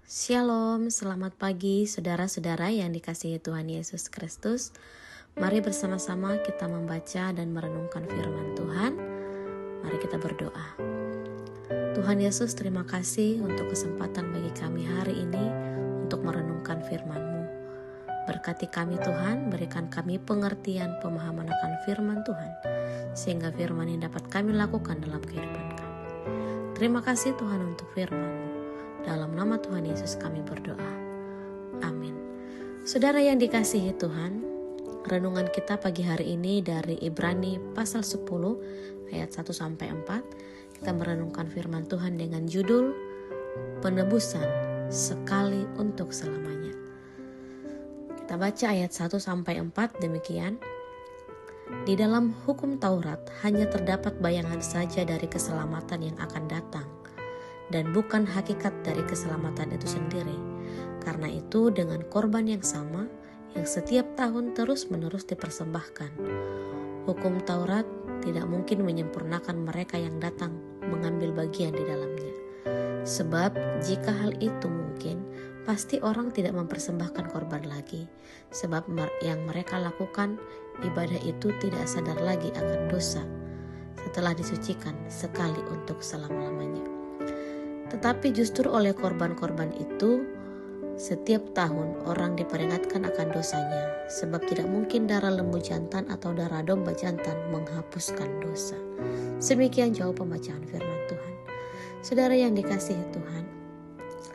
Shalom, selamat pagi saudara-saudara yang dikasihi Tuhan Yesus Kristus. Mari bersama-sama kita membaca dan merenungkan firman Tuhan. Mari kita berdoa. Tuhan Yesus, terima kasih untuk kesempatan bagi kami hari ini untuk merenungkan firman-Mu. Berkati kami Tuhan, berikan kami pengertian, pemahaman akan firman Tuhan, sehingga firman yang dapat kami lakukan dalam kehidupan kami. Terima kasih Tuhan untuk firman-Mu. Dalam nama Tuhan Yesus kami berdoa. Amin. Saudara yang dikasihi Tuhan, renungan kita pagi hari ini dari Ibrani pasal 10 ayat 1-4. Kita merenungkan firman Tuhan dengan judul Penebusan Sekali untuk Selamanya. Kita baca ayat 1-4 demikian. Di dalam hukum Taurat hanya terdapat bayangan saja dari keselamatan yang akan datang, dan bukan hakikat dari keselamatan itu sendiri. Karena itu dengan korban yang sama, yang setiap tahun terus-menerus dipersembahkan, hukum Taurat tidak mungkin menyempurnakan mereka yang datang mengambil bagian di dalamnya. Sebab jika hal itu mungkin, pasti orang tidak mempersembahkan korban lagi. Sebab yang mereka lakukan, ibadah itu tidak sadar lagi akan dosa setelah disucikan sekali untuk selama-lamanya. Tetapi justru oleh korban-korban itu, setiap tahun orang diperingatkan akan dosanya, sebab tidak mungkin darah lembu jantan atau darah domba jantan menghapuskan dosa. Demikian jauh pembacaan firman Tuhan. Saudara yang dikasihi Tuhan,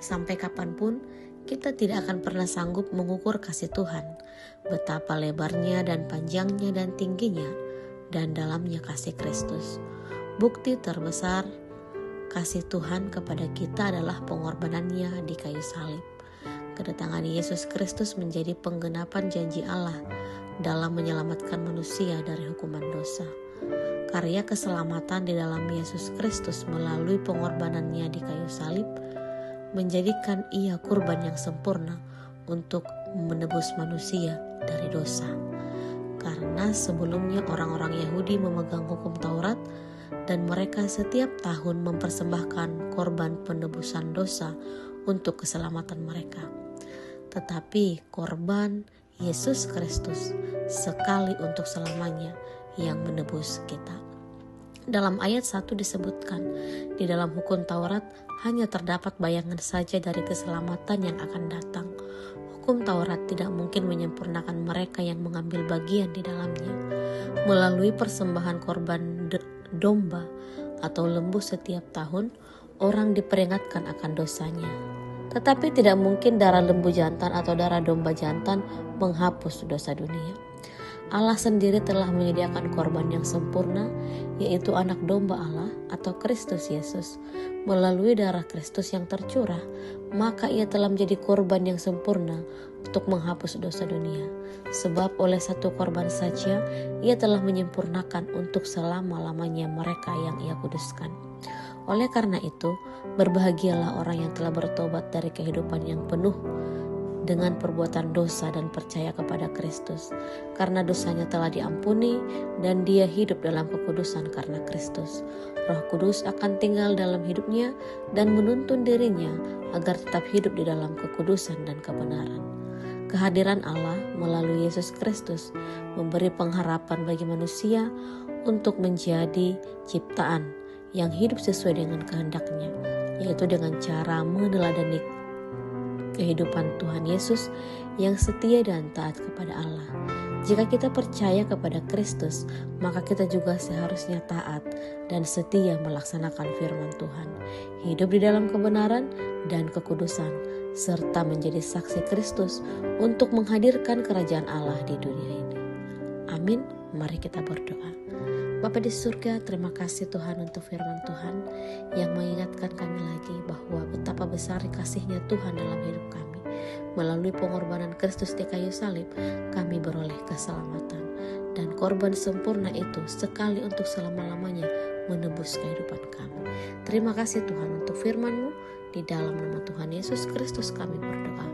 sampai kapanpun kita tidak akan pernah sanggup mengukur kasih Tuhan, betapa lebarnya dan panjangnya dan tingginya dan dalamnya kasih Kristus. Bukti terbesar kasih Tuhan kepada kita adalah pengorbanannya di kayu salib. Kedatangan Yesus Kristus menjadi penggenapan janji Allah dalam menyelamatkan manusia dari hukuman dosa. Karya keselamatan di dalam Yesus Kristus melalui pengorbanannya di kayu salib menjadikan Ia kurban yang sempurna untuk menebus manusia dari dosa. Karena sebelumnya orang-orang Yahudi memegang hukum Taurat, dan mereka setiap tahun mempersembahkan korban penebusan dosa untuk keselamatan mereka. Tetapi korban Yesus Kristus sekali untuk selamanya yang menebus kita. Dalam ayat 1 disebutkan, di dalam hukum Taurat hanya terdapat bayangan saja dari keselamatan yang akan datang. Hukum Taurat tidak mungkin menyempurnakan mereka yang mengambil bagian di dalamnya. Melalui persembahan korban domba atau lembu setiap tahun, orang diperingatkan akan dosanya. Tetapi tidak mungkin darah lembu jantan atau darah domba jantan menghapus dosa dunia. Allah sendiri telah menyediakan korban yang sempurna, yaitu anak domba Allah atau Kristus Yesus. Melalui darah Kristus yang tercurah, maka Ia telah menjadi korban yang sempurna untuk menghapus dosa dunia. Sebab oleh satu korban saja, Ia telah menyempurnakan untuk selama-lamanya mereka yang Ia kuduskan. Oleh karena itu, berbahagialah orang yang telah bertobat dari kehidupan yang penuh dengan perbuatan dosa dan percaya kepada Kristus, karena dosanya telah diampuni dan dia hidup dalam kekudusan karena Kristus. Roh Kudus akan tinggal dalam hidupnya dan menuntun dirinya agar tetap hidup di dalam kekudusan dan kebenaran. Kehadiran Allah melalui Yesus Kristus memberi pengharapan bagi manusia untuk menjadi ciptaan yang hidup sesuai dengan kehendak-Nya, yaitu dengan cara meneladani kehidupan Tuhan Yesus yang setia dan taat kepada Allah. Jika kita percaya kepada Kristus, maka kita juga seharusnya taat dan setia melaksanakan firman Tuhan, hidup di dalam kebenaran dan kekudusan, serta menjadi saksi Kristus untuk menghadirkan kerajaan Allah di dunia ini. Amin. Mari kita berdoa. Bapa di surga, terima kasih Tuhan untuk firman Tuhan yang mengingatkan kami lagi bahwa betapa besar kasih-Nya Tuhan dalam hidup kami. Melalui pengorbanan Kristus di kayu salib, kami beroleh keselamatan. Dan korban sempurna itu sekali untuk selama-lamanya menebus kehidupan kami. Terima kasih Tuhan untuk firman-Mu. Di dalam nama Tuhan Yesus Kristus kami berdoa.